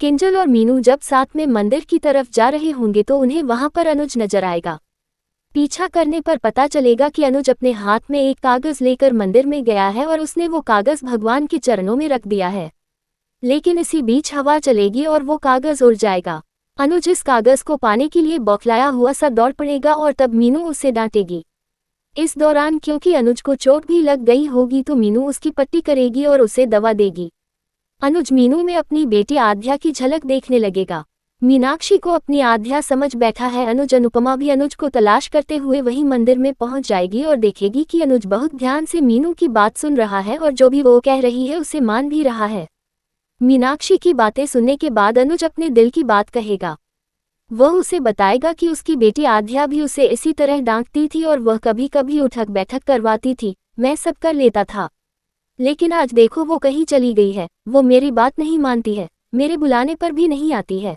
किंजल और मीनू जब साथ में मंदिर की तरफ जा रहे होंगे तो उन्हें वहां पर अनुज नजर आएगा। पीछा करने पर पता चलेगा कि अनुज अपने हाथ में एक कागज लेकर मंदिर में गया है और उसने वो कागज भगवान के चरणों में रख दिया है। लेकिन इसी बीच हवा चलेगी और वो कागज उड़ जाएगा। अनुज इस कागज को पाने के लिए बौखलाया हुआ सा दौड़ पड़ेगा और तब मीनू उसे डांटेगी। इस दौरान क्योंकि अनुज को चोट भी लग गई होगी तो मीनू उसकी पट्टी करेगी और उसे दवा देगी। अनुज मीनू में अपनी बेटी आध्या की झलक देखने लगेगा। मीनाक्षी को अपनी आध्या समझ बैठा है अनुज। अनुपमा भी अनुज को तलाश करते हुए वहीं मंदिर में पहुंच जाएगी और देखेगी कि अनुज बहुत ध्यान से मीनू की बात सुन रहा है और जो भी वो कह रही है उसे मान भी रहा है। मीनाक्षी की बातें सुनने के बाद अनुज अपने दिल की बात कहेगा। वह उसे बताएगा कि उसकी बेटी आध्या भी उसे इसी तरह डांटती थी और वह कभी कभी उठक बैठक करवाती थी। मैं सब कर लेता था, लेकिन आज देखो वो कहीं चली गई है। वो मेरी बात नहीं मानती है, मेरे बुलाने पर भी नहीं आती है।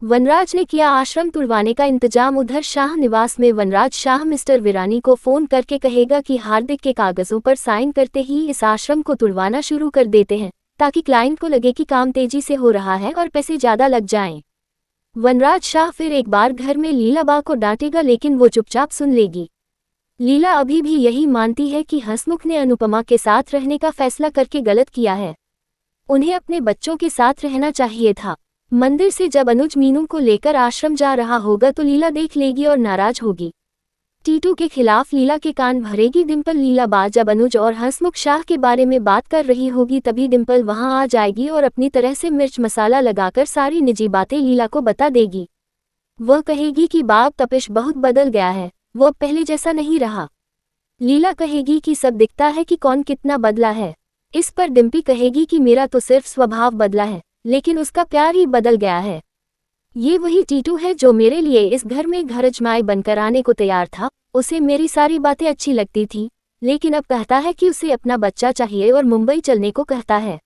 वनराज ने किया आश्रम तुड़वाने का इंतजाम। उधर शाह निवास में वनराज शाह मिस्टर विरानी को फोन करके कहेगा कि हार्दिक के कागजों पर साइन करते ही इस आश्रम को तुड़वाना शुरू कर देते हैं, ताकि क्लाइंट को लगे कि काम तेजी से हो रहा है और पैसे ज्यादा लग जाएं। वनराज शाह फिर एक बार घर में लीलाबा को डांटेगा, लेकिन वो चुपचाप सुन लेगी। लीला अभी भी यही मानती है कि हंसमुख ने अनुपमा के साथ रहने का फैसला करके गलत किया है। उन्हें अपने बच्चों के साथ रहना चाहिए था। मंदिर से जब अनुज मीनू को लेकर आश्रम जा रहा होगा तो लीला देख लेगी और नाराज होगी। टीटू के खिलाफ लीला के कान भरेगी डिम्पल। लीलाबा जब अनुज और हंसमुख शाह के बारे में बात कर रही होगी तभी डिम्पल वहां आ जाएगी और अपनी तरह से मिर्च मसाला लगाकर सारी निजी बातें लीला को बता देगी। वह कहेगी कि बाप तपिश बहुत बदल गया है, वो अब पहले जैसा नहीं रहा। लीला कहेगी कि सब दिखता है कि कौन कितना बदला है। इस पर डिम्पी कहेगी कि मेरा तो सिर्फ स्वभाव बदला है, लेकिन उसका प्यार ही बदल गया है। ये वही टीटू है जो मेरे लिए इस घर में घर अजमाई बनकर आने को तैयार था। उसे मेरी सारी बातें अच्छी लगती थी, लेकिन अब कहता है कि उसे अपना बच्चा चाहिए और मुंबई चलने को कहता है।